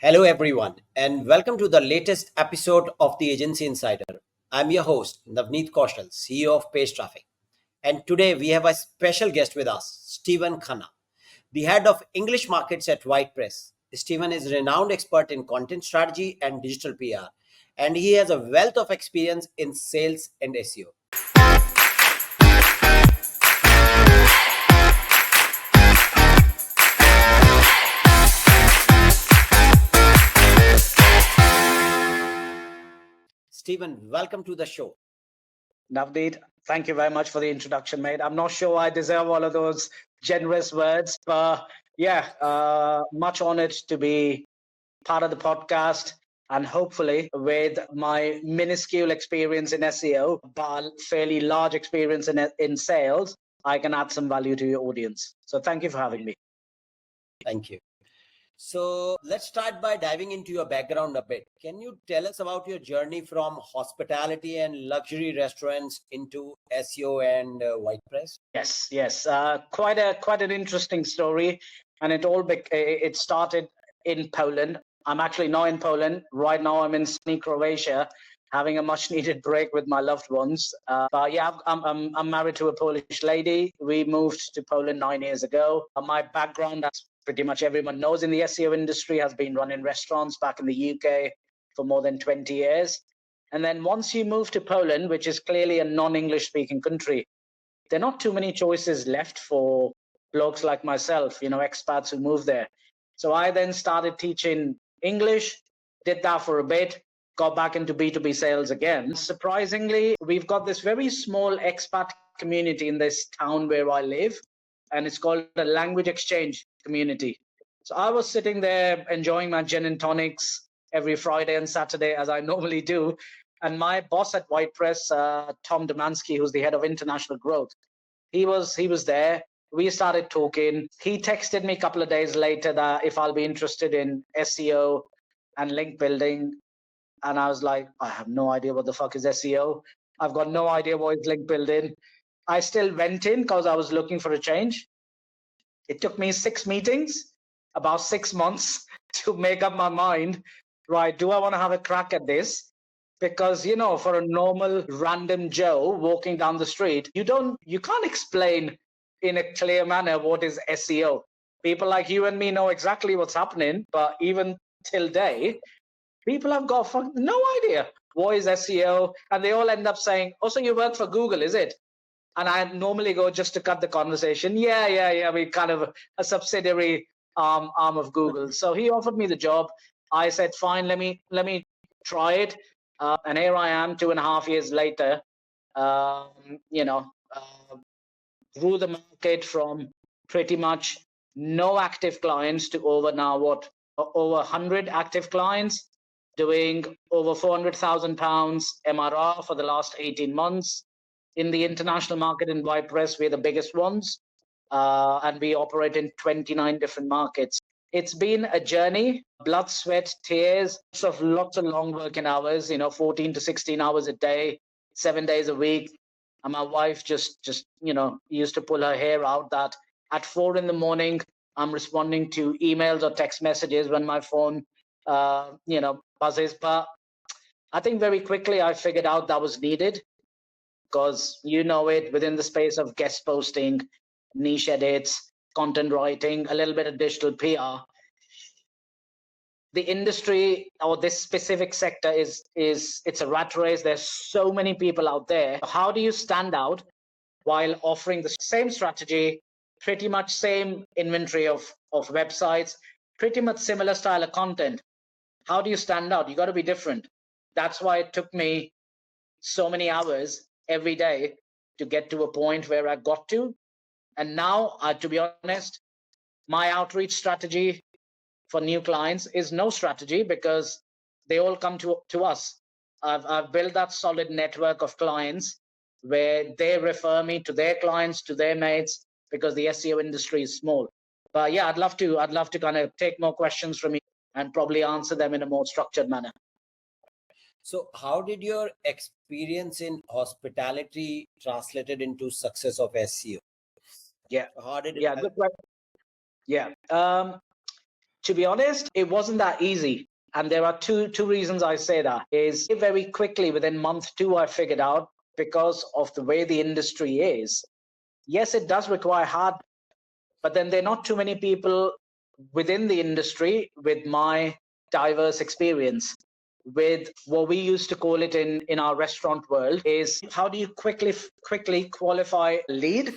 Hello, everyone, and welcome to the latest episode of the Agency Insider. I'm your host, Navneet Kaushal, CEO of Page Traffic. And today we have a special guest with us, Stephen Khanna, the head of English markets at WhitePress. Stephen is a renowned expert in content strategy and digital PR, and he has a wealth of experience in sales and SEO. Stephen, welcome to the show. Navneet, thank you very much for the introduction, mate. I'm not sure I deserve all of those generous words, but much honored to be part of the podcast. And hopefully, with my minuscule experience in SEO, but fairly large experience in sales, I can add some value to your audience. So thank you for having me. Thank you. So let's start by diving into your background a bit. Can you tell us about your journey from hospitality and luxury restaurants into SEO and WhitePress? Yes. Quite an interesting story, and it started in Poland. I'm actually now in Poland right now. I'm in sunny Croatia, having a much needed break with my loved ones. But yeah, I'm married to a Polish lady. We moved to Poland 9 years ago. My background, as pretty much everyone knows in the SEO industry, has been running restaurants back in the UK for more than 20 years. And then once you move to Poland, which is clearly a non-English speaking country, there are not too many choices left for blokes like myself, expats who move there. So I then started teaching English, did that for a bit, got back into B2B sales again. Surprisingly, we've got this very small expat community in this town where I live, and it's called the language exchange community. So I was sitting there enjoying my gin and tonics every Friday and Saturday, as I normally do. And my boss at WhitePress, Tom Demansky, who's the head of international growth, he was there. We started talking. He texted me a couple of days later that if I'll be interested in SEO and link building. And I was like, I have no idea what the fuck is SEO. I've got no idea what is link building. I still went in because I was looking for a change. It took me 6 meetings, about 6 months to make up my mind. Right, do I want to have a crack at this? Because for a normal random Joe walking down the street, you can't explain in a clear manner what is SEO. People like you and me know exactly what's happening, but even till day, people have got no idea what is SEO, and they all end up saying, "Oh, so you work for Google, is it?" And I normally go, just to cut the conversation, yeah, we kind of a subsidiary arm of Google. So he offered me the job. I said, fine, let me try it. And here I am 2.5 years later, grew the market from pretty much no active clients to over 100 active clients, doing over £400,000 MRR for the last 18 months. In the international market in WhitePress, we're the biggest ones, and we operate in 29 different markets. It's been a journey, blood, sweat, tears, lots of long working hours, 14 to 16 hours a day, 7 days a week. And my wife just used to pull her hair out that at 4 a.m, I'm responding to emails or text messages when my phone, buzzes. But I think very quickly I figured out that was needed, because within the space of guest posting, niche edits, content writing, a little bit of digital PR, the industry or this specific sector it's a rat race. There's so many people out there. How do you stand out while offering the same strategy, pretty much same inventory of websites, pretty much similar style of content? How do you stand out? You got to be different. That's why it took me so many hours every day to get to a point where I got to. And now, to be honest, my outreach strategy for new clients is no strategy, because they all come to us. I've built that solid network of clients where they refer me to their clients, to their mates, because the SEO industry is small. But yeah, I'd love to kind of take more questions from you and probably answer them in a more structured manner. So how did your experience in hospitality translated into success of SEO? Yeah. How did it good question. Yeah. To be honest, it wasn't that easy. And there are two reasons I say that. Is very quickly within month two, I figured out, because of the way the industry is. Yes, it does require hard, but then there are not too many people within the industry with my diverse experience. With what we used to call it in our restaurant world is, how do you quickly qualify a lead,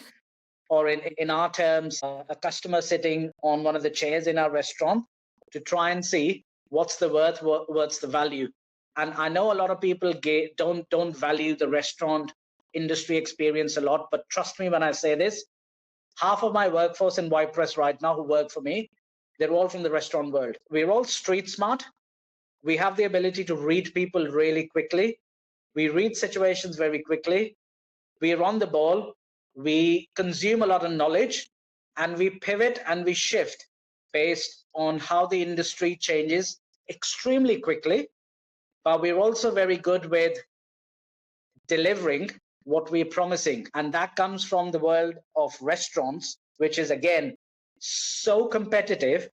or in our terms, a customer sitting on one of the chairs in our restaurant, to try and see what's the worth, what's the value. And I know a lot of people don't value the restaurant industry experience a lot, but trust me when I say this, half of my workforce in WhitePress right now who work for me, they're all from the restaurant world. We're all street smart. We have the ability to read people really quickly. We read situations very quickly. We're on the ball. We consume a lot of knowledge, and we pivot and we shift based on how the industry changes extremely quickly. But we're also very good with delivering what we're promising. And that comes from the world of restaurants, which is, again, so competitive.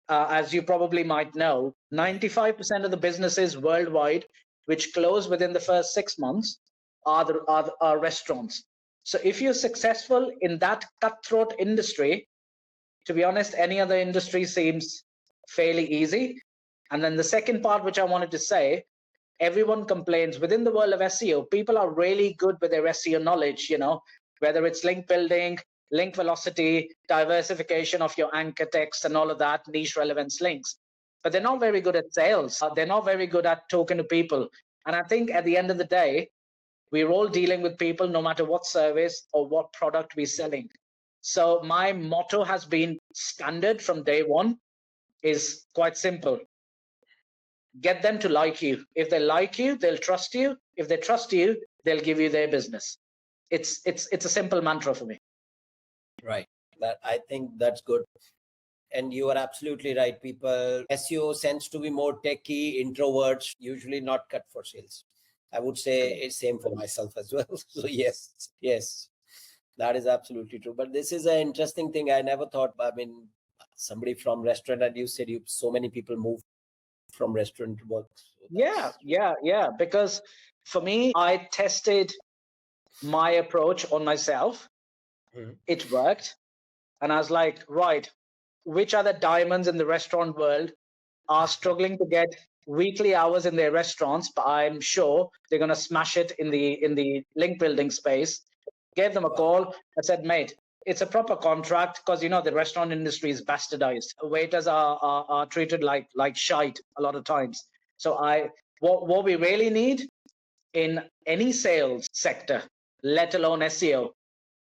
As you probably might know, 95% of the businesses worldwide which close within the first 6 months are restaurants. So if you're successful in that cutthroat industry, to be honest, any other industry seems fairly easy. And then the second part, which I wanted to say, everyone complains within the world of SEO. People are really good with their SEO knowledge, whether it's link building, link velocity, diversification of your anchor text and all of that, niche relevance links. But they're not very good at sales. They're not very good at talking to people. And I think at the end of the day, we're all dealing with people no matter what service or what product we're selling. So my motto has been standard from day one, is quite simple. Get them to like you. If they like you, they'll trust you. If they trust you, they'll give you their business. It's a simple mantra for me. Right. I think that's good. And you are absolutely right. People, SEO tends to be more techie, introverts, usually not cut for sales. I would say it's same for myself as well. So yes, that is absolutely true. But this is an interesting thing. I never thought, somebody from restaurant, and you said so many people move from restaurant to work. So Yeah. Because for me, I tested my approach on myself. It worked. And I was like, right, which other diamonds in the restaurant world are struggling to get weekly hours in their restaurants, but I'm sure they're going to smash it in the link building space. Gave them a call. I said, mate, it's a proper contract, because the restaurant industry is bastardized. Waiters are treated like shite a lot of times. So what we really need in any sales sector, let alone SEO,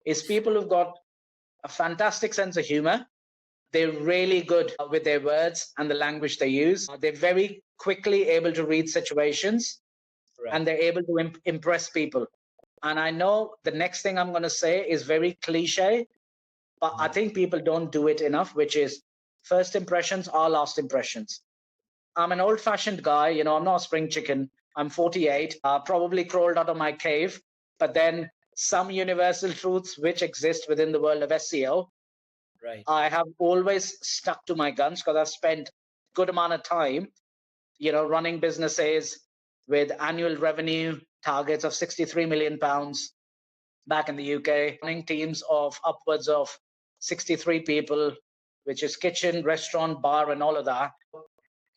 is people who've got a fantastic sense of humor. They're really good with their words and the language they use. They're very quickly able to read situations, right, and they're able to impress people. And I know the next thing I'm going to say is very cliche, but I think people don't do it enough, which is first impressions are last impressions. I'm an old-fashioned guy. I'm not a spring chicken. I'm 48, probably crawled out of my cave. But then some universal truths which exist within the world of SEO, right, I have always stuck to my guns, because I've spent a good amount of time, running businesses with annual revenue targets of £63 million back in the UK, running teams of upwards of 63 people, which is kitchen, restaurant, bar, and all of that.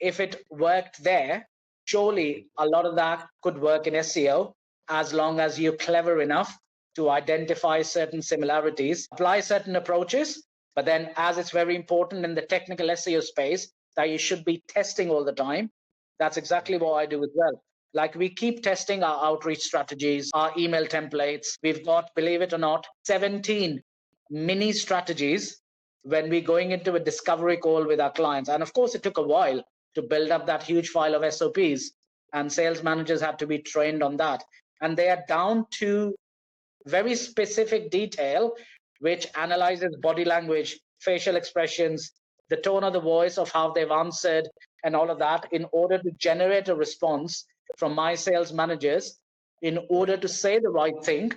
If it worked there, surely a lot of that could work in SEO, as long as you're clever enough to identify certain similarities, apply certain approaches. But then, as it's very important in the technical SEO space that you should be testing all the time, that's exactly what I do as well. Like, we keep testing our outreach strategies, our email templates. We've got, believe it or not, 17 mini strategies when we're going into a discovery call with our clients. And of course, it took a while to build up that huge file of SOPs, and sales managers had to be trained on that. And they are down to very specific detail, which analyzes body language, facial expressions, the tone of the voice of how they've answered, and all of that, in order to generate a response from my sales managers, in order to say the right thing,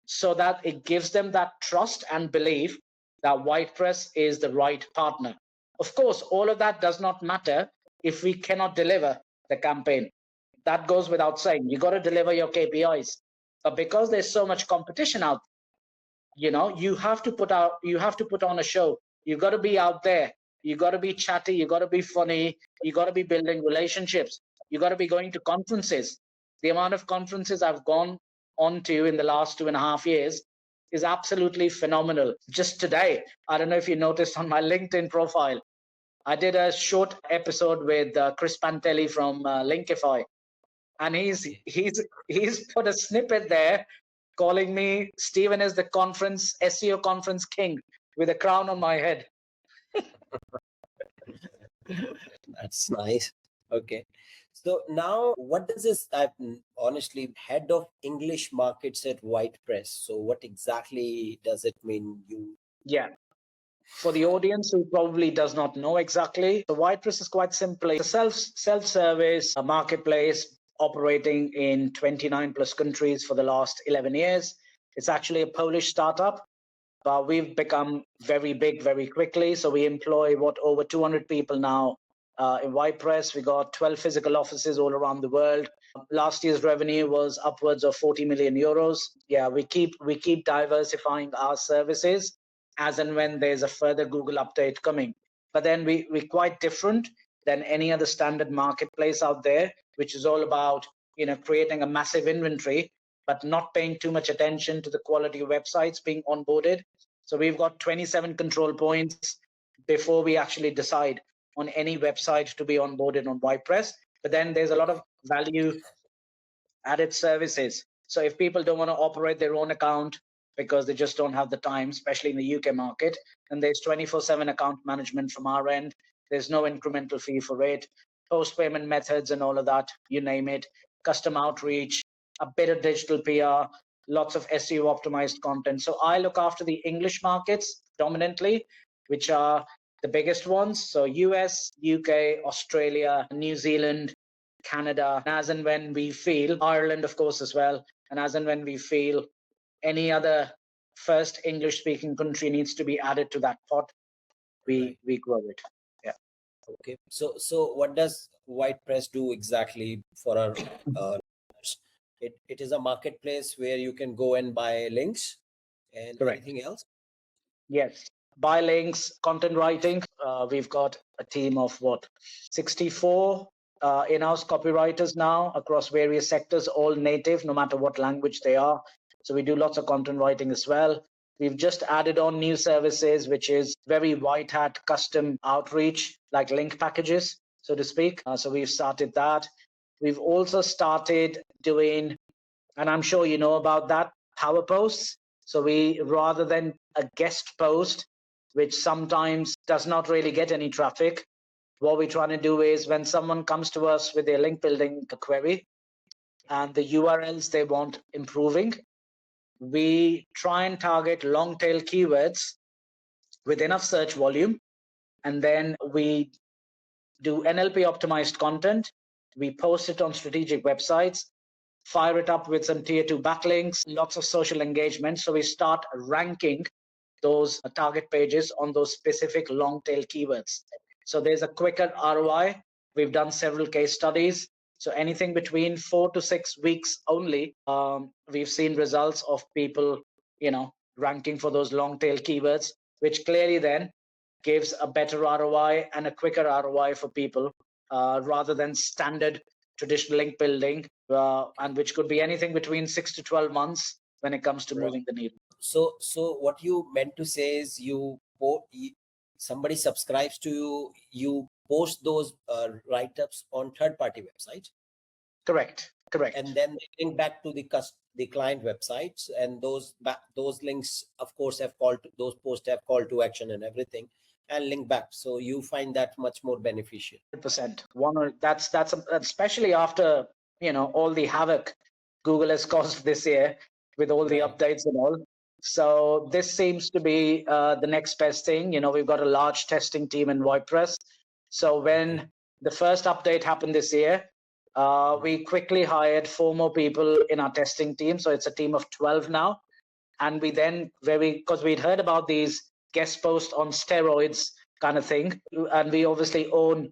so that it gives them that trust and belief that WhitePress is the right partner. Of course, all of that does not matter if we cannot deliver the campaign. That goes without saying. You got to deliver your KPIs. But because there's so much competition out, you have to put on a show. You got to be out there. You got to be chatty. You got to be funny. You got to be building relationships. You got to be going to conferences. The amount of conferences I've gone on to in the last 2.5 years is absolutely phenomenal. Just today, I don't know if you noticed on my LinkedIn profile, I did a short episode with Chris Pantelli from Linkify, and he's put a snippet there calling me Stephen is the conference SEO conference king with a crown on my head. That's nice. Okay. So now, what does this? I'm honestly head of English markets at WhitePress. So what exactly does it mean? Yeah. For the audience who probably does not know exactly, the WhitePress is quite simply a self-service marketplace operating in 29 plus countries for the last 11 years. It's actually a Polish startup, but we've become very big very quickly. So we employ over 200 people now in WhitePress. We got 12 physical offices all around the world. Last year's revenue was upwards of 40 million euros. Yeah, we keep diversifying our services as and when there's a further Google update coming. But then we're quite different than any other standard marketplace out there, which is all about creating a massive inventory, but not paying too much attention to the quality of websites being onboarded. So we've got 27 control points before we actually decide on any website to be onboarded on WhitePress. But then there's a lot of value added services. So if people don't want to operate their own account because they just don't have the time, especially in the UK market, and there's 24/7 account management from our end. There's no incremental fee for it, post payment methods and all of that, you name it, custom outreach, a bit of digital PR, lots of SEO optimized content. So I look after the English markets dominantly, which are the biggest ones. So US, UK, Australia, New Zealand, Canada, and as and when we feel, Ireland, of course, as well. And as and when we feel any other first English speaking country needs to be added to that pot, we grow it. Yeah. Okay. So what does WhitePress do exactly for our listeners? It is a marketplace where you can go and buy links and Correct. anything else. Yes. Buy links, content writing. We've got a team of 64 in-house copywriters now across various sectors, all native, no matter what language they are. So we do lots of content writing as well. We've just added on new services, which is very white hat custom outreach, like link packages, so to speak. So we've started that. We've also started doing, and I'm sure you know about that, power posts. So we, rather than a guest post, which sometimes does not really get any traffic, what we're trying to do is when someone comes to us with their link building query and the URLs they want improving, we try and target long tail keywords with enough search volume. And then we do NLP optimized content. We post it on strategic websites, fire it up with some tier 2 backlinks, lots of social engagement. So we start ranking those target pages on those specific long tail keywords. So there's a quicker ROI. We've done several case studies. So anything between 4 to 6 weeks only, we've seen results of people, ranking for those long tail keywords, which clearly then gives a better ROI and a quicker ROI for people rather than standard traditional link building, and which could be anything between 6 to 12 months when it comes to moving the needle. So what you meant to say is somebody subscribes to you, you post those write-ups on third-party websites. Correct. And then they link back to the client websites, and those links, of course, those posts have call to action and everything, and link back. So you find that much more beneficial. 100%. That's especially after all the havoc Google has caused this year with all the updates and all. So this seems to be the next best thing. We've got a large testing team in WhitePress. So when the first update happened this year, we quickly hired 4 more people in our testing team. So it's a team of 12 now. And we then, because we'd heard about these guest posts on steroids kind of thing. And we obviously own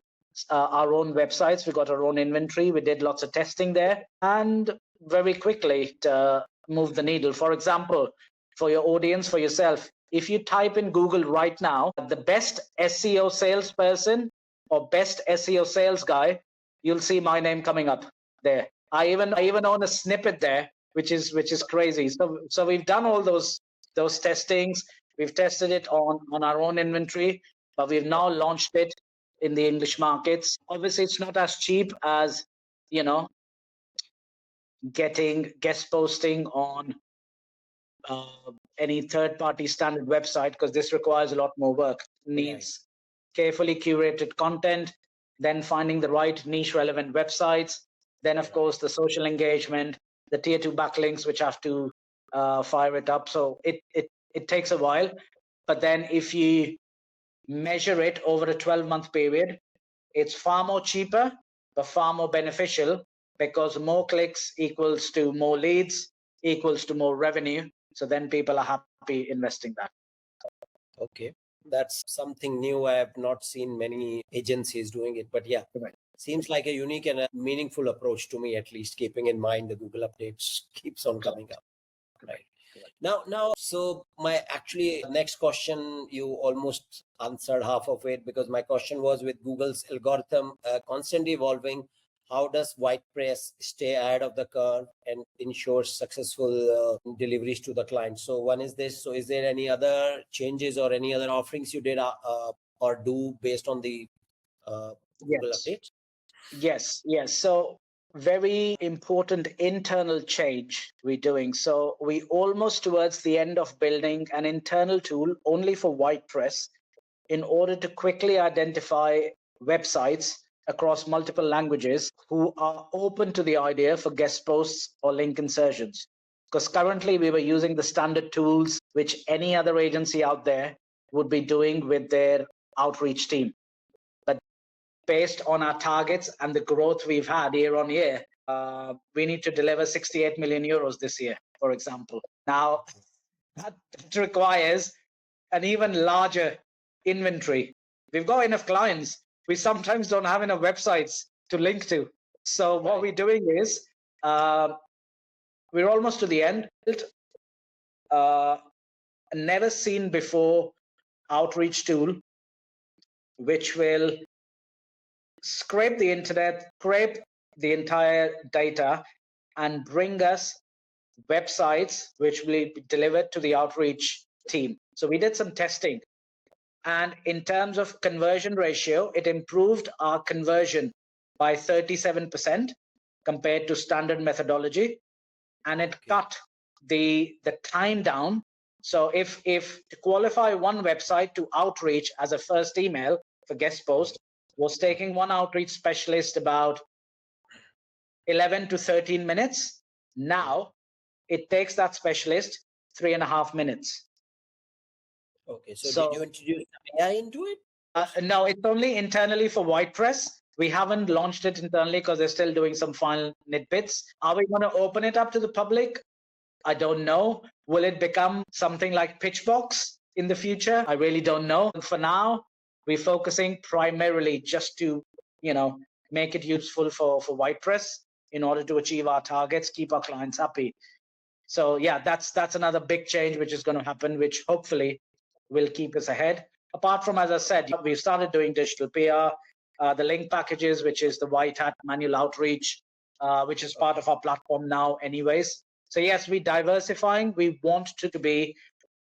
our own websites. We got our own inventory. We did lots of testing there, and very quickly it moved the needle. For example, for your audience, for yourself, if you type in Google right now, the best SEO salesperson or best SEO sales guy, you'll see my name coming up there. I even own a snippet there, which is crazy. So we've done all those testings. We've tested it on our own inventory, but we've now launched it in the English markets. Obviously, it's not as cheap as, getting guest posting on any third-party standard website, because this requires a lot more work. Needs carefully curated content, then finding the right niche relevant websites, then of course the social engagement, the tier 2 backlinks, which have to fire it up. So it takes a while, but then if you measure it over a 12-month period, it's far more cheaper, but far more beneficial, because more clicks equals to more leads, equals to more revenue. So then people are happy investing that. Okay. That's something new. I have not seen many agencies doing it, but yeah, seems like a unique and a meaningful approach to me, at least, keeping in mind the Google updates keeps on coming up. Right. Now, so my actually next question, you almost answered half of it, because my question was, with Google's algorithm constantly evolving, how does WhitePress stay ahead of the curve and ensure successful deliveries to the client? So one is this. So is there any other changes or any other offerings you did or do based on the Google updates? Yes. So very important internal change we're doing. So we almost towards the end of building an internal tool only for WhitePress, in order to quickly identify websites across multiple languages who are open to the idea for guest posts or link insertions. Because currently we were using the standard tools which any other agency out there would be doing with their outreach team. But based on our targets and the growth we've had year on year, we need to deliver 68 million euros this year, for example. Now, that requires an even larger inventory. We've got enough clients. We sometimes don't have enough websites to link to. So what we're doing is, we're almost to the end. Never seen before outreach tool, which will scrape the internet, scrape the entire data, and bring us websites which will be delivered to the outreach team. So we did some testing, and in terms of conversion ratio, it improved our conversion by 37% compared to standard methodology, and it cut the time down. So if to qualify one website to outreach as a first email for guest post was taking one outreach specialist about 11 to 13 minutes, now it takes that specialist 3.5 minutes. Okay, so did you introduce AI into it? No, it's only internally for WhitePress. We haven't launched it internally because they're still doing some final nitbits. Are we going to open it up to the public? I don't know. Will it become something like Pitchbox in the future? I really don't know. For now, we're focusing primarily just to, make it useful for WhitePress in order to achieve our targets, keep our clients happy. So yeah, that's another big change which is going to happen, which hopefully will keep us ahead. Apart from, as I said, we've started doing digital PR, the link packages, which is the White Hat manual outreach, which is part of our platform now anyways. So yes, we're diversifying. We want to be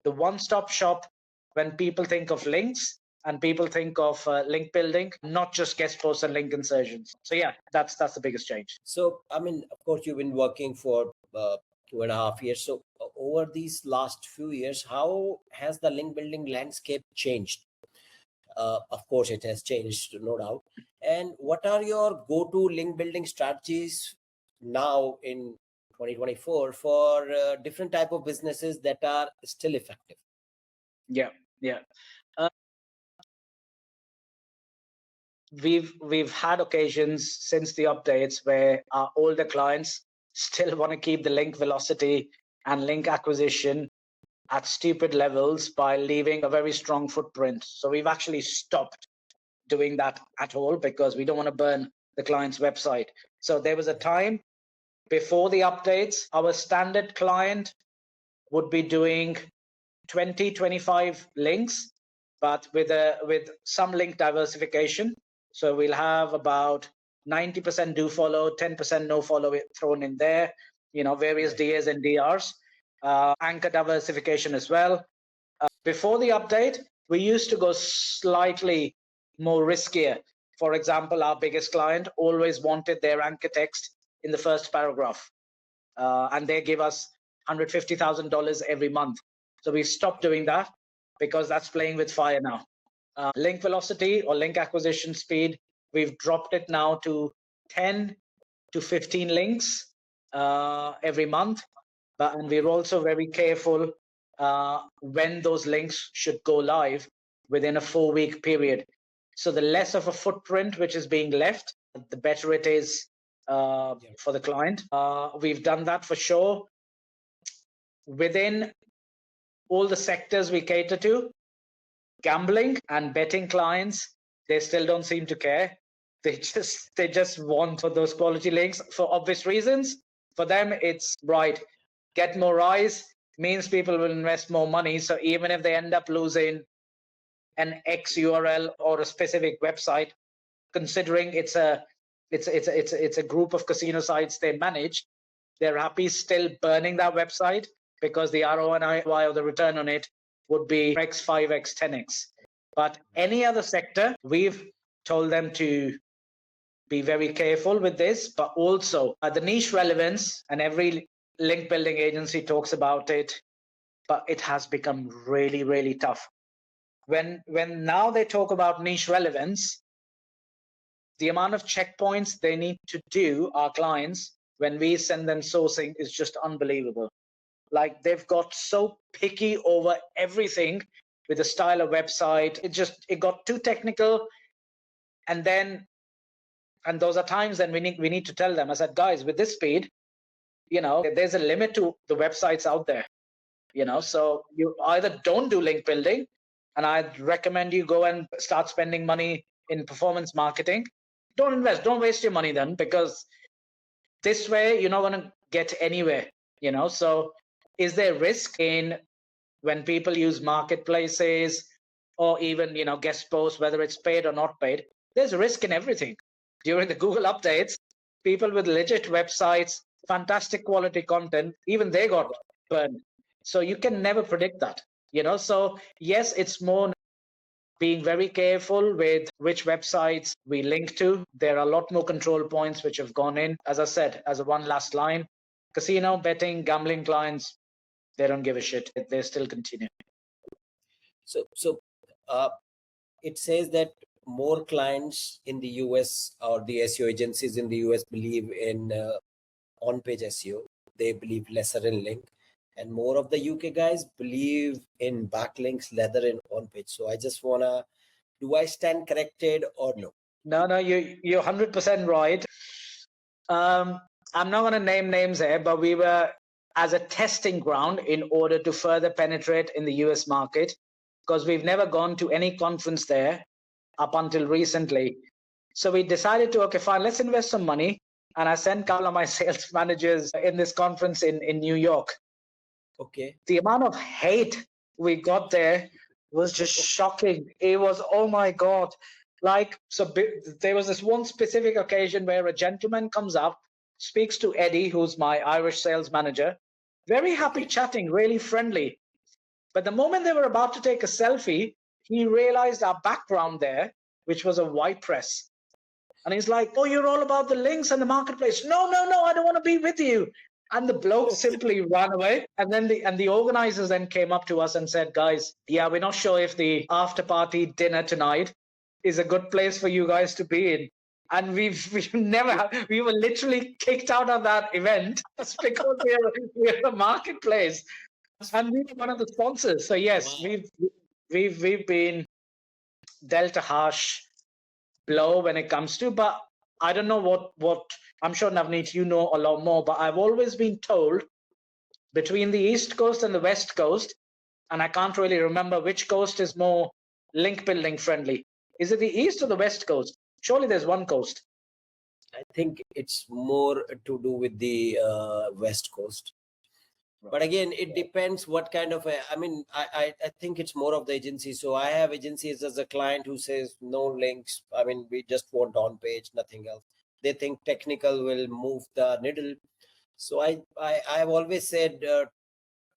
the one-stop shop when people think of links and people think of link building, not just guest posts and link insertions. So yeah, that's the biggest change. So, I mean, of course, you've been working for 2.5 years. So over these last few years, how has the link building landscape changed? Of course, it has changed, no doubt. And what are your go-to link building strategies now in 2024 for different type of businesses that are still effective? Yeah. We've had occasions since the updates where our older clients still want to keep the link velocity and link acquisition at stupid levels by leaving a very strong footprint. So we've actually stopped doing that at all because we don't want to burn the client's website. So there was a time before the updates, our standard client would be doing 20, 25 links, but with some link diversification. So we'll have about 90% do follow, 10% no follow thrown in there, various DAs and DRs, anchor diversification as well. Before the update, we used to go slightly more riskier. For example, our biggest client always wanted their anchor text in the first paragraph, and they give us $150,000 every month. So we stopped doing that because that's playing with fire now. Link velocity or link acquisition speed, we've dropped it now to 10 to 15 links every month. And we're also very careful when those links should go live within a 4-week period. So the less of a footprint which is being left, the better it is for the client. We've done that for sure. Within all the sectors we cater to, gambling and betting clients, they still don't seem to care. They just want those quality links for obvious reasons. For them, it's right. Get more eyes means people will invest more money. So even if they end up losing an X URL or a specific website, considering it's a group of casino sites they manage, they're happy still burning that website because the ROI or the return on it would be X, 5X, 10X. But any other sector, we've told them to be very careful with this, but also the niche relevance, and every link building agency talks about it, but it has become really, really tough. When now they talk about niche relevance, the amount of checkpoints they need to do, our clients, when we send them sourcing is just unbelievable. Like, they've got so picky over everything with the style of website. It got too technical. And those are times then we need to tell them, I said, guys, with this speed, there's a limit to the websites out there, so you either don't do link building, and I'd recommend you go and start spending money in performance marketing. Don't invest, don't waste your money then, because this way you're not going to get anywhere, so is there risk in when people use marketplaces or even, guest posts, whether it's paid or not paid? There's a risk in everything. During the Google updates, people with legit websites, fantastic quality content, even they got burned. So you can never predict that, so yes, it's more being very careful with which websites we link to. There are a lot more control points which have gone in. As I said, as a one last line, casino, betting, gambling clients, they don't give a shit. They still continue. So it says that more clients in the US or the SEO agencies in the US believe in on-page SEO. They believe lesser in link, and more of the UK guys believe in backlinks, leather, and on-page. So I just wanna, do I stand corrected or no? No, you're 100% right. I'm not going to name names here, but we were as a testing ground in order to further penetrate in the US market, because we've never gone to any conference there up until recently. So we decided to, okay, fine, let's invest some money. And I sent a couple of my sales managers in this conference in New York. Okay. The amount of hate we got there was just shocking. It was, oh my God. So there was this one specific occasion where a gentleman comes up, speaks to Eddie, who's my Irish sales manager, very happy chatting, really friendly. But the moment they were about to take a selfie, he realized our background there, which was a WhitePress. And he's like, oh, you're all about the links and the marketplace. No, I don't want to be with you. And the bloke simply ran away. And then the organizers then came up to us and said, guys, yeah, we're not sure if the after party dinner tonight is a good place for you guys to be in. And we were literally kicked out of that event just because we're a marketplace. And we were one of the sponsors. So yes, wow. we've been dealt a harsh blow when it comes to, but I don't know what I'm sure, Navneet, you know a lot more, but I've always been told between the East Coast and the West Coast, and I can't really remember which coast is more link building friendly. Is it the east or the west coast? Surely there's one coast. I think it's more to do with the West Coast. But again, it depends what kind of I mean, I think it's more of the agency. So I have agencies as a client who says no links. I mean, we just want on page, nothing else. They think technical will move the needle. So I've always said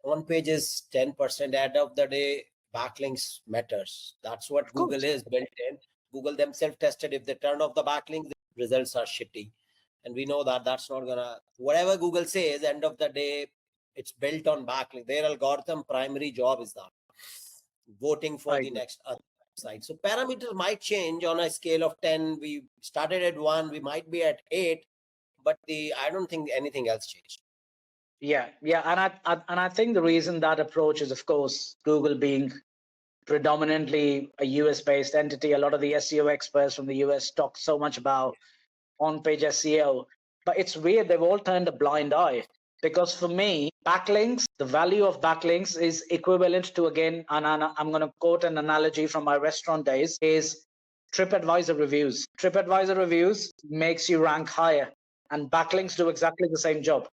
on page is 10%. End of the day, backlinks matters. That's what Google is built in. Google themselves tested, if they turn off the backlinks, the results are shitty. And we know that that's not gonna, whatever Google says, end of the day, it's built on backlink. Their algorithm primary job is that voting for the next site. So parameters might change on a scale of 10. We started at 1, we might be at 8, but I don't think anything else changed. Yeah, and I think the reason that approach is, of course, Google being predominantly a US based entity. A lot of the SEO experts from the US talk so much about on-page SEO, but it's weird, they've all turned a blind eye. Because for me, backlinks, the value of backlinks is equivalent to, again, and I'm going to quote an analogy from my restaurant days, is TripAdvisor reviews. TripAdvisor reviews makes you rank higher, and backlinks do exactly the same job.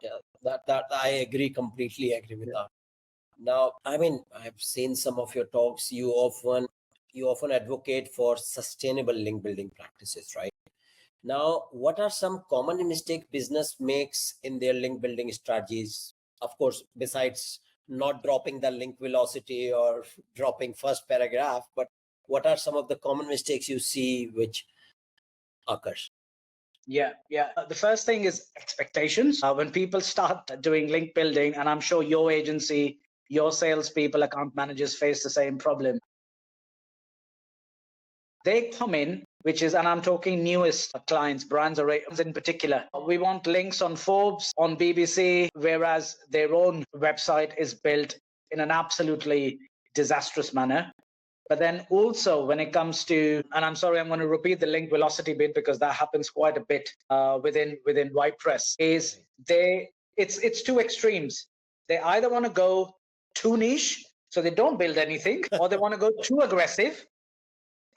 Yeah, that I completely agree with that. Now, I mean, I've seen some of your talks. You often advocate for sustainable link building practices, right? Now, what are some common mistakes business makes in their link building strategies? Of course, besides not dropping the link velocity or dropping first paragraph, but what are some of the common mistakes you see which occurs? Yeah. The first thing is expectations. When people start doing link building, and I'm sure your agency, your salespeople, account managers face the same problem. They come in, which is, and I'm talking newest clients, brands or agents in particular. We want links on Forbes, on BBC, whereas their own website is built in an absolutely disastrous manner. But then also when it comes to, and I'm sorry, I'm going to repeat the link velocity bit because that happens quite a bit within WhitePress, is it's two extremes. They either want to go too niche, so they don't build anything, or they want to go too aggressive,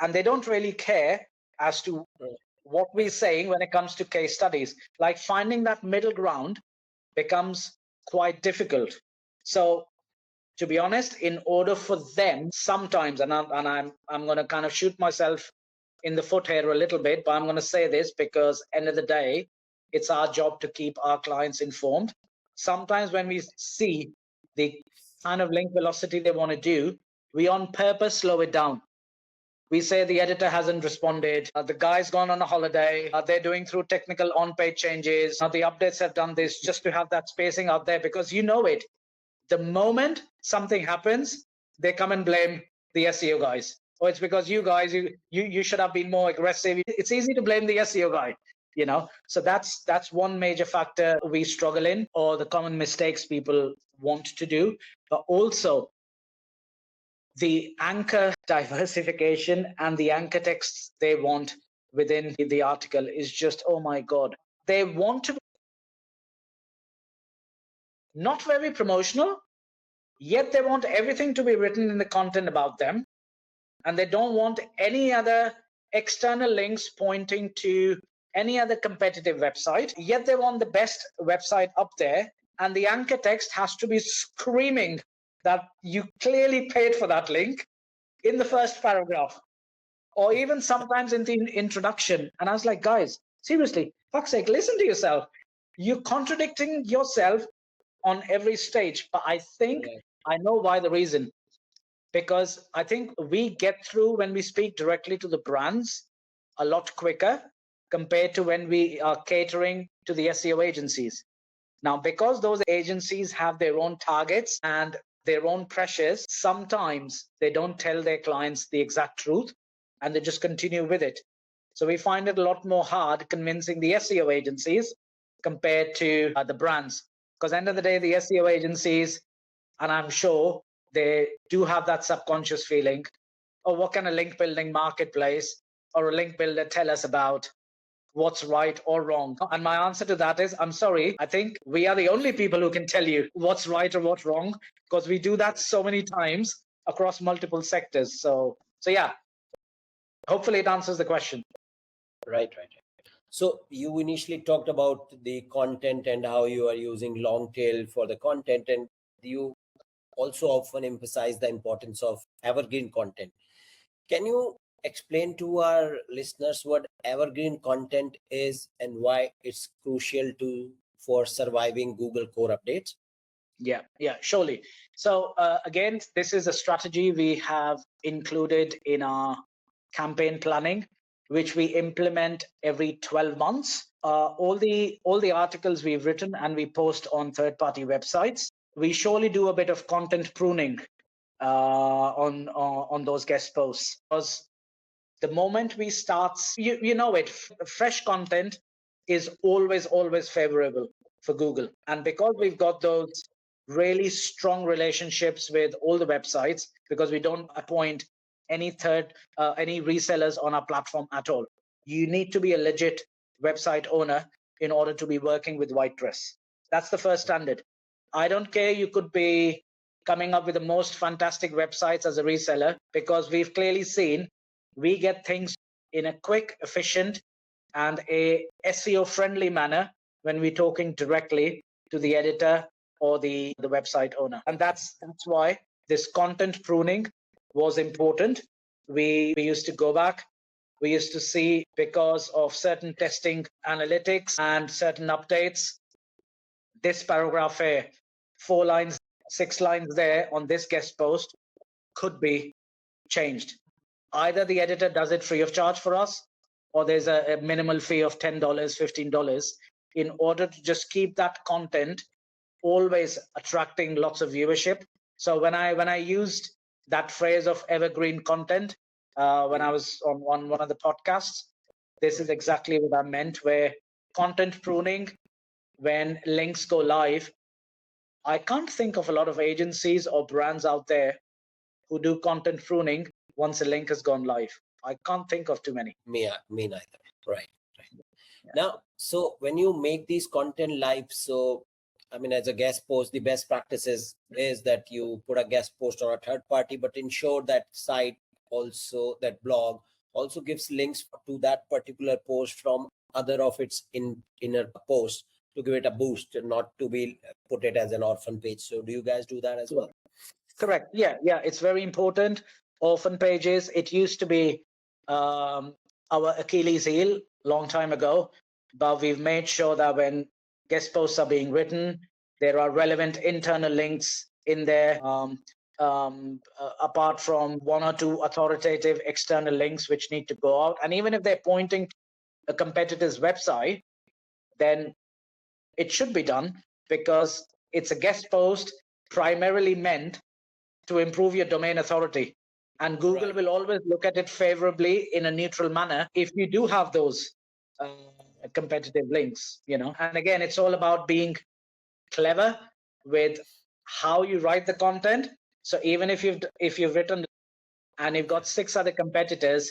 and they don't really care as to what we're saying when it comes to case studies. Like finding that middle ground becomes quite difficult. So to be honest, in order for them sometimes, and I'm going to kind of shoot myself in the foot here a little bit, but I'm going to say this because end of the day, it's our job to keep our clients informed. Sometimes when we see the kind of link velocity they want to do, we on purpose slow it down. We say the editor hasn't responded, the guy's gone on a holiday, they're doing through technical on-page changes, now the updates have done this, just to have that spacing out there, because you know it. The moment something happens, they come and blame the SEO guys. Oh, it's because you guys, you should have been more aggressive. It's easy to blame the SEO guy, you know. So that's one major factor we struggle in, or the common mistakes people want to do. But also the anchor diversification and the anchor texts they want within the article is just, oh my God. They want to be not very promotional, yet they want everything to be written in the content about them. And they don't want any other external links pointing to any other competitive website, yet they want the best website up there. And the anchor text has to be screaming that you clearly paid for that link in the first paragraph, or even sometimes in the introduction. And I was like, guys, seriously, fuck's sake, listen to yourself. You're contradicting yourself on every stage. But I think I know why. The reason, because I think we get through when we speak directly to the brands a lot quicker compared to when we are catering to the SEO agencies. Now, because those agencies have their own targets and their own pressures, sometimes they don't tell their clients the exact truth and they just continue with it. So we find it a lot more hard convincing the SEO agencies compared to the brands. Because end of the day, the SEO agencies, and I'm sure they do have that subconscious feeling, oh, what can a link building marketplace or a link builder tell us about what's right or wrong. And my answer to that is, I'm sorry, I think we are the only people who can tell you what's right or what's wrong, because we do that so many times across multiple sectors. So yeah, hopefully it answers the question. Right. So you initially talked about the content and how you are using long tail for the content, and you also often emphasize the importance of evergreen content. Can you explain to our listeners what evergreen content is and why it's crucial for surviving Google core updates? Yeah, surely. So again, this is a strategy we have included in our campaign planning, which we implement every 12 months. All the articles we've written and we post on third-party websites. We surely do a bit of content pruning on those guest posts, because the moment we start, you know it, fresh content is always favorable for Google. And because we've got those really strong relationships with all the websites, because we don't appoint any any resellers on our platform at all. You need to be a legit website owner in order to be working with WhitePress. That's the first standard. I don't care, you could be coming up with the most fantastic websites as a reseller, because we've clearly seen we get things in a quick, efficient, and a SEO friendly manner when we're talking directly to the editor or the website owner. And that's why this content pruning was important. We used to go back. We used to see, because of certain testing analytics and certain updates, this paragraph here, 4 lines, 6 lines there on this guest post could be changed. Either the editor does it free of charge for us, or there's a minimal fee of $10, $15 in order to just keep that content always attracting lots of viewership. So when I used that phrase of evergreen content when I was on one of the podcasts, this is exactly what I meant, where content pruning, when links go live, I can't think of a lot of agencies or brands out there who do content pruning once a link has gone live. I can't think of too many. Me neither. Right. Yeah. Now, so when you make these content live, so I mean, as a guest post, the best practices is that you put a guest post on a third party, but ensure that site also, that blog also gives links to that particular post from other of its inner posts to give it a boost, not to be put it as an orphan page. So do you guys do that as well? Correct. Yeah. It's very important. Orphan pages, it used to be our Achilles heel long time ago, but we've made sure that when guest posts are being written, there are relevant internal links in there, apart from 1 or 2 authoritative external links which need to go out. And even if they're pointing to a competitor's website, then it should be done, because it's a guest post primarily meant to improve your domain authority. And Google will always look at it favorably in a neutral manner if you do have those competitive links, And again, it's all about being clever with how you write the content. So even if you've written and you've got 6 other competitors,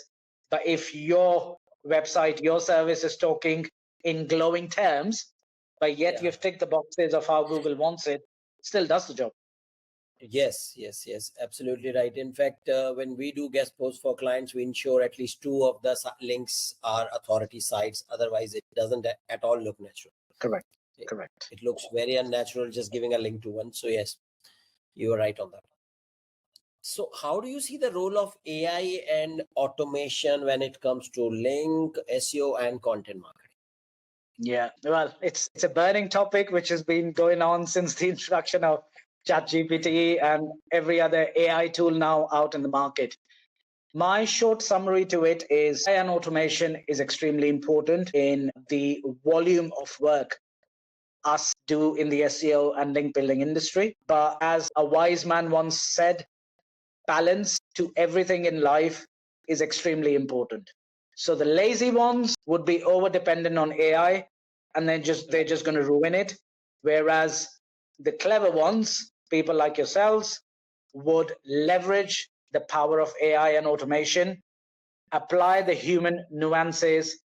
but if your website, your service is talking in glowing terms, but yet you've ticked the boxes of how Google wants it, still does the job. Yes, absolutely right. In fact, when we do guest posts for clients, we ensure at least 2 of the links are authority sites. Otherwise, it doesn't at all look natural. Correct. It looks very unnatural just giving a link to one. So yes, you are right on that. So how do you see the role of AI and automation when it comes to link, SEO, and content marketing? Yeah, well, it's a burning topic which has been going on since the introduction of ChatGPT and every other AI tool now out in the market. My short summary to it is AI and automation is extremely important in the volume of work us do in the SEO and link building industry. But as a wise man once said, balance to everything in life is extremely important. So the lazy ones would be over dependent on AI, and they're just going to ruin it. Whereas the clever ones, people like yourselves, would leverage the power of AI and automation, apply the human nuances,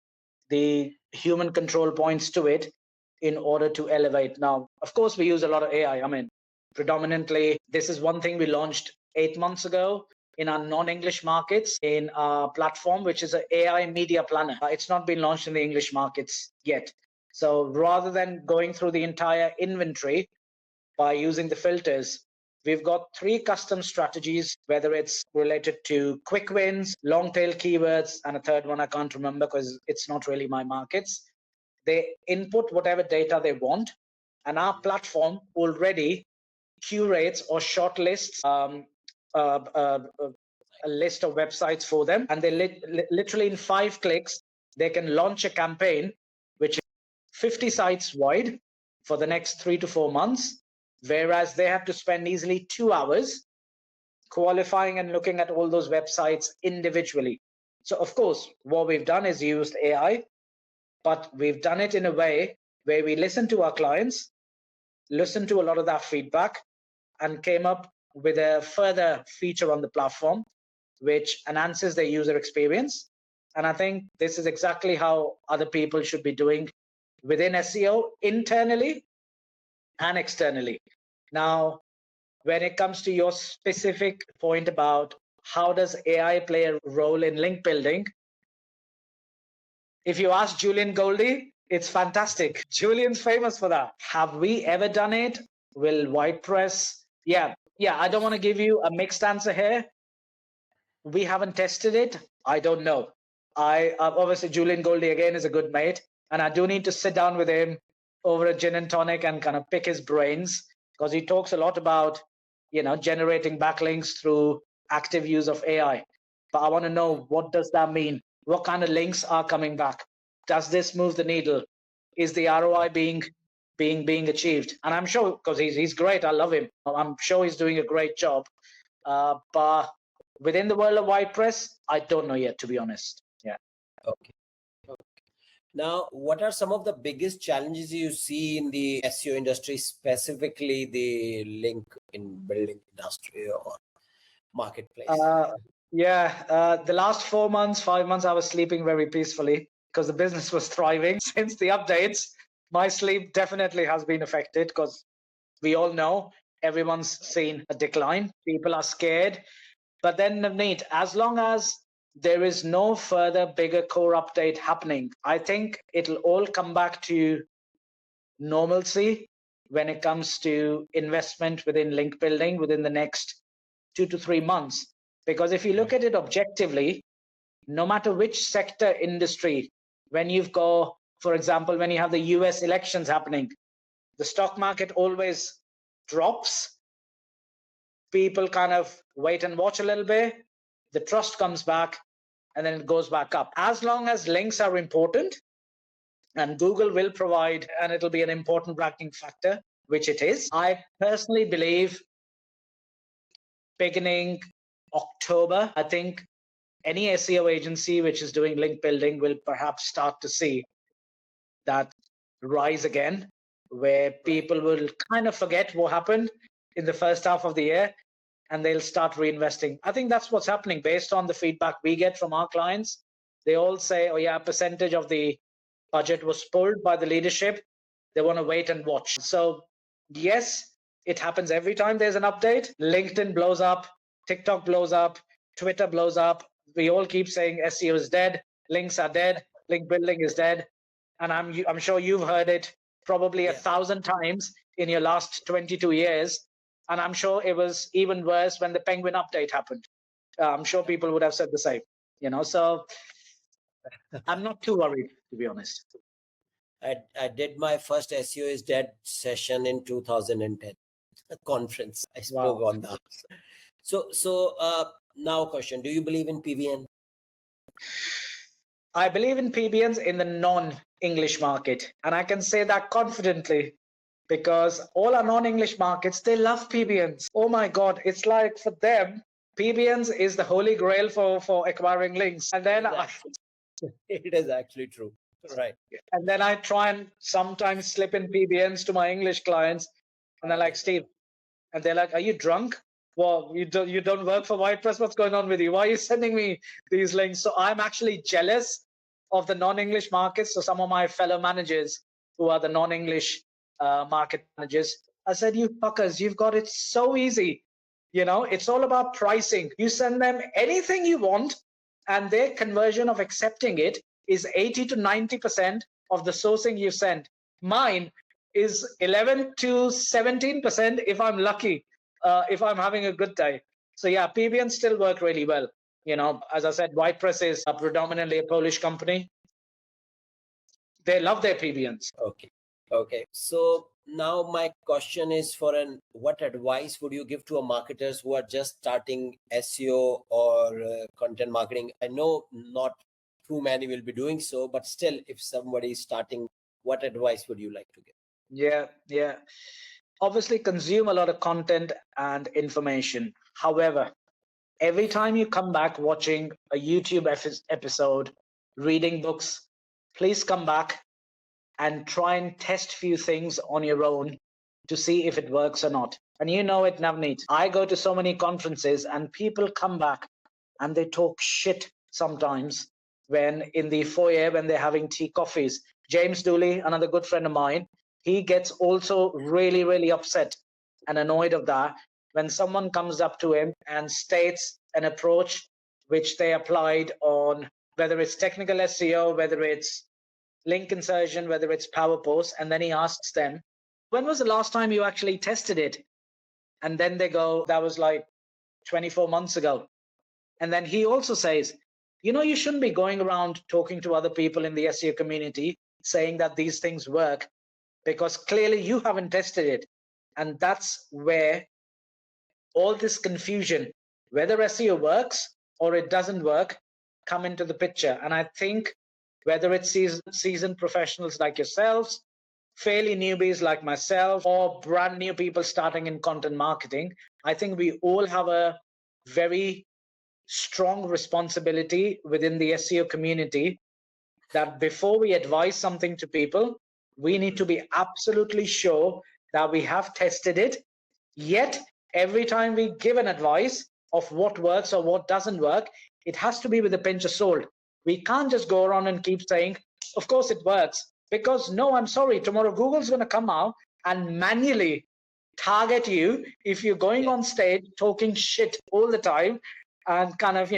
the human control points to it in order to elevate. Now, of course, we use a lot of AI. I mean, predominantly, this is one thing we launched 8 months ago in our non-English markets in our platform, which is an AI media planner. It's not been launched in the English markets yet. So rather than going through the entire inventory by using the filters, we've got 3 custom strategies, whether it's related to quick wins, long tail keywords, and a third one I can't remember because it's not really my markets. They input whatever data they want, and our platform already curates or shortlists a list of websites for them, and they literally in 5 clicks they can launch a campaign which is 50 sites wide for the next 3 to 4 months, whereas they have to spend easily 2 hours qualifying and looking at all those websites individually. So of course, what we've done is used AI, but we've done it in a way where we listen to our clients, listen to a lot of that feedback, and came up with a further feature on the platform which enhances their user experience. And I think this is exactly how other people should be doing within SEO, internally and externally. Now, when it comes to your specific point about how does AI play a role in link building, if you ask Julian Goldie, it's fantastic. Julian's famous for that. Have we ever done it? Will WhitePress? Yeah, I don't want to give you a mixed answer here. We haven't tested it. I don't know. I obviously, Julian Goldie again is a good mate, and I do need to sit down with him over a gin and tonic and kind of pick his brains, because he talks a lot about, generating backlinks through active use of AI. But I want to know, what does that mean? What kind of links are coming back? Does this move the needle? Is the ROI being achieved? And I'm sure, because he's great, I love him, I'm sure he's doing a great job. But within the world of WhitePress, I don't know yet, to be honest. Yeah. Okay. Now, what are some of the biggest challenges you see in the SEO industry, specifically the link in building industry or marketplace? The last 4 months, 5 months, I was sleeping very peacefully because the business was thriving. Since the updates, my sleep definitely has been affected, because we all know everyone's seen a decline. People are scared. But then, Navneet, as long as there is no further bigger core update happening, I think it'll all come back to normalcy when it comes to investment within link building within the next 2 to 3 months. Because if you look at it objectively, no matter which sector, industry, when you've got, for example, when you have the US elections happening, the stock market always drops. People kind of wait and watch a little bit, the trust comes back, and then it goes back up. As long as links are important, and Google will provide, and it'll be an important ranking factor, which it is, I personally believe beginning October, I think any SEO agency which is doing link building will perhaps start to see that rise again, where people will kind of forget what happened in the first half of the year, and they'll start reinvesting. I think that's what's happening based on the feedback we get from our clients. They all say, oh yeah, a percentage of the budget was pulled by the leadership. They want to wait and watch. So yes, it happens every time there's an update. LinkedIn blows up, TikTok blows up, Twitter blows up. We all keep saying SEO is dead, links are dead, link building is dead. And I'm sure you've heard it probably 1,000 times in your last 22 years. And I'm sure it was even worse when the Penguin update happened. I'm sure people would have said the same, so I'm not too worried, to be honest. I did my first SEO is dead session in 2010, a conference. I spoke on that. So now question, do you believe in PBN? I believe in PBNs in the non-English market. And I can say that confidently, because all our non-English markets, they love PBNs. Oh my God, it's like for them, PBNs is the holy grail for acquiring links. And then it is actually true. Right. And then I try and sometimes slip in PBNs to my English clients, and they're like, Steve, and they're like, are you drunk? Well, you don't work for WhitePress. What's going on with you? Why are you sending me these links? So I'm actually jealous of the non-English markets. So some of my fellow managers who are the non-English market managers, I said, you fuckers, you've got it so easy. It's all about pricing. You send them anything you want, and their conversion of accepting it is 80 to 90% of the sourcing you send. Mine is 11 to 17% if I'm lucky, if I'm having a good day. So yeah, PBNs still work really well. As I said, WhitePress is predominantly a Polish company. They love their PBNs. Okay. So now my question is what advice would you give to a marketers who are just starting SEO or content marketing? I know not too many will be doing so, but still, if somebody is starting, what advice would you like to give? Yeah. Obviously, consume a lot of content and information. However, every time you come back watching a YouTube episode, reading books, please come back and try and test few things on your own to see if it works or not. And you know it, Navneet. I go to so many conferences and people come back and they talk shit sometimes when in the foyer, when they're having tea, coffees. James Dooley, another good friend of mine, he gets also really, really upset and annoyed of that when someone comes up to him and states an approach which they applied on, whether it's technical SEO, whether it's link insertion, whether it's Power Post, and then he asks them, when was the last time you actually tested it? And then they go, that was like 24 months ago. And then he also says, you shouldn't be going around talking to other people in the SEO community saying that these things work, because clearly you haven't tested it. And that's where all this confusion, whether SEO works or it doesn't work, come into the picture. And I think whether it's seasoned professionals like yourselves, fairly newbies like myself, or brand new people starting in content marketing, I think we all have a very strong responsibility within the SEO community that before we advise something to people, we need to be absolutely sure that we have tested it. Yet, every time we give an advice of what works or what doesn't work, it has to be with a pinch of salt. We can't just go around and keep saying, of course it works. Because no, I'm sorry, tomorrow Google's going to come out and manually target you if you're going on stage talking shit all the time and kind of,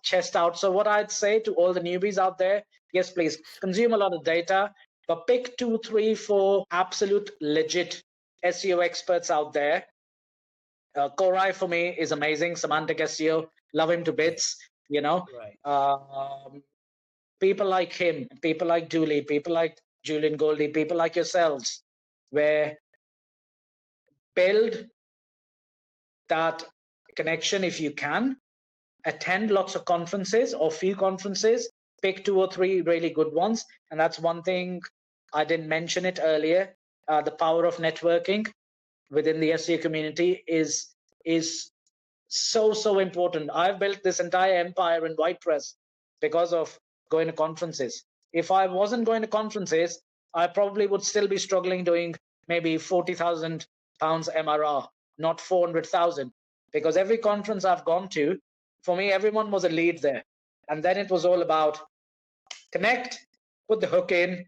chest out. So what I'd say to all the newbies out there, yes, please consume a lot of data, but pick 2, 3, 4 absolute legit SEO experts out there. Korai for me is amazing. Semantic SEO, love him to bits. People like him, people like Dooley, people like Julian Goldie, people like yourselves, where build that connection if you can. Attend lots of conferences or few conferences. Pick 2 or 3 really good ones, and that's one thing I didn't mention it earlier. The power of networking within the SEO community is so important. I've built this entire empire in WhitePress because of going to conferences. If I wasn't going to conferences, I probably would still be struggling doing maybe £40,000 MRR, not 400,000. Because every conference I've gone to, for me, everyone was a lead there. And then it was all about connect, put the hook in,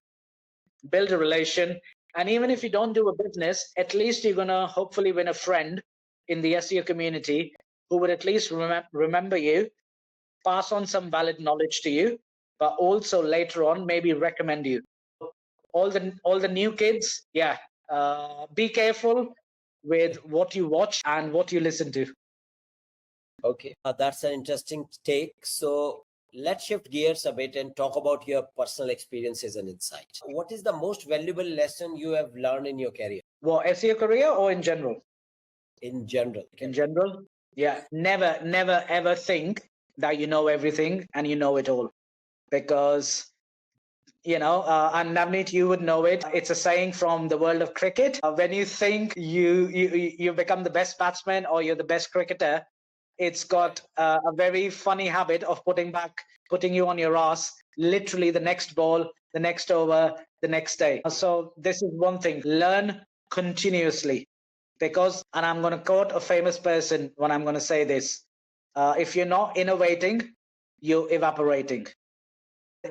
build a relation. And even if you don't do a business, at least you're going to hopefully win a friend in the SEO community who would at least remember you, pass on some valid knowledge to you, but also later on maybe recommend you. All the new kids, be careful with what you watch and what you listen to. Okay, that's an interesting take. So let's shift gears a bit and talk about your personal experiences and insights. What is the most valuable lesson you have learned in your career? Well, SEO career or in general? In general. In general? Yeah. Never, ever think that you know everything and you know it all. Because, and Navneet, you would know it. It's a saying from the world of cricket. When you think you become the best batsman or you're the best cricketer, it's got a very funny habit of putting you on your ass, literally the next ball, the next over, the next day. So this is one thing, learn continuously. Because, and I'm going to quote a famous person when I'm going to say this, if you're not innovating, you're evaporating.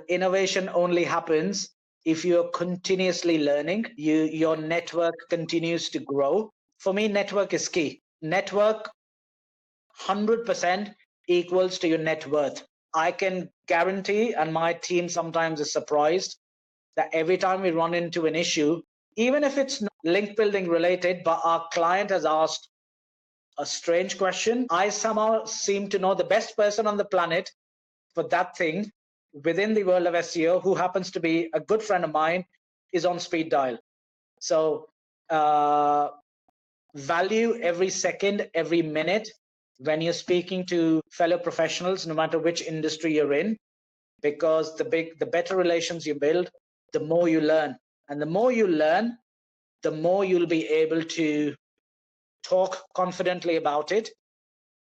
Innovation only happens if you're continuously learning. Your network continues to grow. For me, network is key. Network 100% equals to your net worth. I can guarantee, and my team sometimes is surprised, that every time we run into an issue, even if it's not link building related, but our client has asked a strange question, I somehow seem to know the best person on the planet for that thing within the world of SEO, who happens to be a good friend of mine, is on speed dial. So value every second, every minute when you're speaking to fellow professionals, no matter which industry you're in, because the better relations you build, the more you learn. And the more you learn, the more you'll be able to talk confidently about it,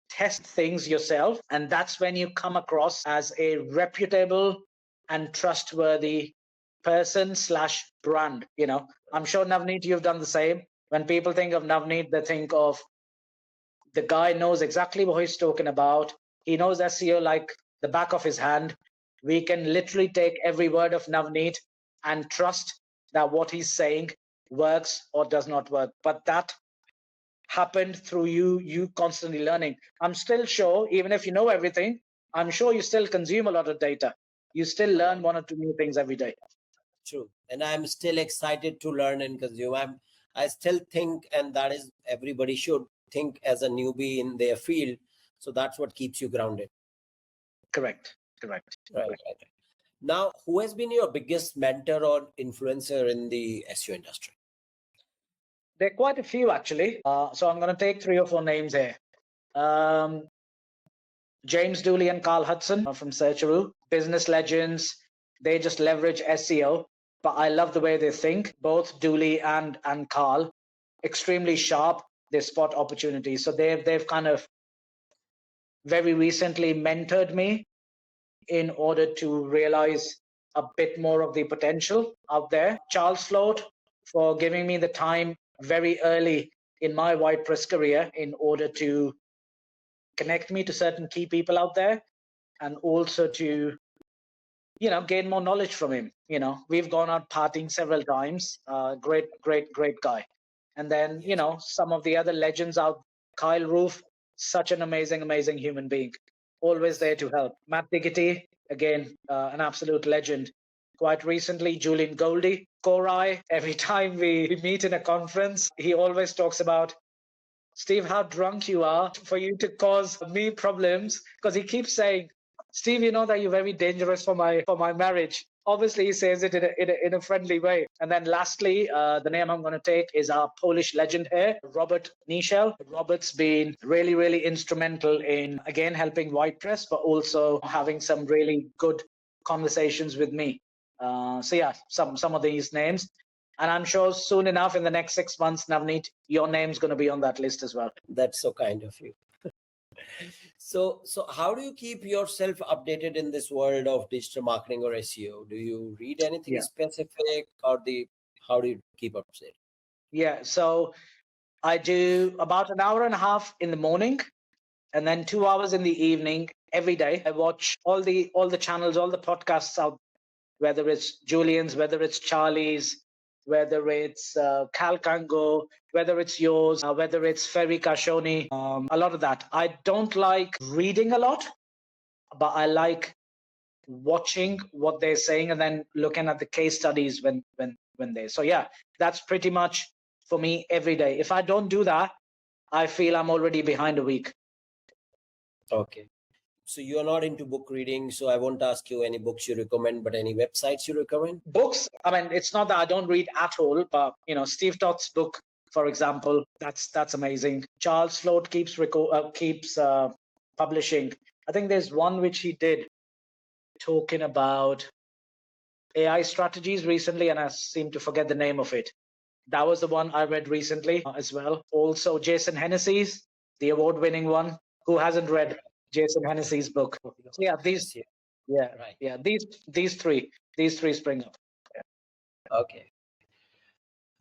test things yourself, and that's when you come across as a reputable and trustworthy person slash brand. I'm sure, Navneet, you've done the same. When people think of Navneet, they think of the guy knows exactly what he's talking about. He knows SEO like the back of his hand. We can literally take every word of Navneet and trust that what he's saying works or does not work. But that happened through you constantly learning. I'm still sure, even if you know everything, I'm sure you still consume a lot of data. You still learn one or two new things every day. True. And I'm still excited to learn and consume. I still think, and that is everybody should think as a newbie in their field. So that's what keeps you grounded. Correct. Right. Now, who has been your biggest mentor or influencer in the SEO industry? There are quite a few, actually. So I'm going to take 3 or 4 names here. James Dooley and Carl Hudson from Searcheroo, business legends. They just leverage SEO, but I love the way they think. Both Dooley and Carl, extremely sharp. They spot opportunities. So they've kind of very recently mentored me in order to realize a bit more of the potential out there. Charles Float for giving me the time very early in my WhitePress career in order to connect me to certain key people out there, and also to gain more knowledge from him. We've gone out partying several times. Great guy. And then some of the other legends out. Kyle Roof, such an amazing human being, always there to help. Matt Diggity, again, an absolute legend. Quite recently, Julian Goldie, Korai. Every time we meet in a conference, he always talks about, Steve, how drunk you are for you to cause me problems, because he keeps saying, Steve, you know that you're very dangerous for my marriage. Obviously, he says it in a friendly way. And then lastly, the name I'm going to take is our Polish legend here, Robert Nischel. Robert's been really instrumental in, again, helping WhitePress, but also having some really good conversations with me. So yeah, some of these names. And I'm sure soon enough, in the next 6 months, Navneet, your name's going to be on that list as well. That's so kind of you. So how do you keep yourself updated in this world of digital marketing or SEO? Do you read anything specific, or how do you keep up to it? Yeah, so I do about an hour and a half in the morning, and then 2 hours in the evening every day. I watch all the channels, all the podcasts out, whether it's Julian's, whether it's Charlie's, whether it's Cal Kango, whether it's yours, whether it's Ferry Kashoni, a lot of that. I don't like reading a lot, but I like watching what they're saying and then looking at the case studies when they. So yeah, that's pretty much for me every day. If I don't do that, I feel I'm already behind a week. Okay. So you're not into book reading, so I won't ask you any books you recommend, but any websites you recommend? Books, I mean, it's not that I don't read at all, but Steve Todd's book, for example, that's amazing. Charles Float keeps publishing. I think there's one which he did talking about AI strategies recently, and I seem to forget the name of it. That was the one I read recently as well. Also, Jason Hennessy's, the award-winning one. Who hasn't read Jason Hennessy's book? So yeah, these three spring up. Okay.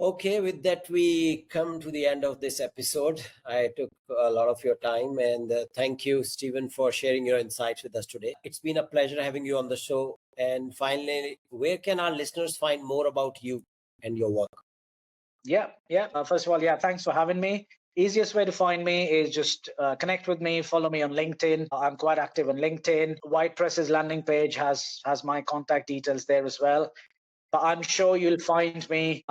Okay, with that, we come to the end of this episode. I took a lot of your time, and thank you, Stephen, for sharing your insights with us today. It's been a pleasure having you on the show. And finally, where can our listeners find more about you and your work? Yeah. First of all, yeah, thanks for having me. Easiest way to find me is just connect with me, follow me on LinkedIn. I'm quite active on LinkedIn. WhitePress's landing page has my contact details there as well. But I'm sure you'll find me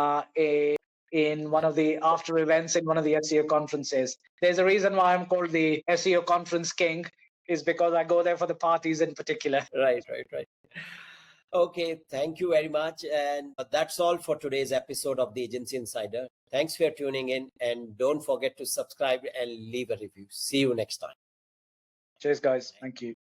in one of the after events in one of the SEO conferences. There's a reason why I'm called the SEO Conference King, is because I go there for the parties in particular. Right. Okay, thank you very much. And that's all for today's episode of the Agency Insider. Thanks for tuning in, and don't forget to subscribe and leave a review. See you next time. Cheers, guys. Thank you.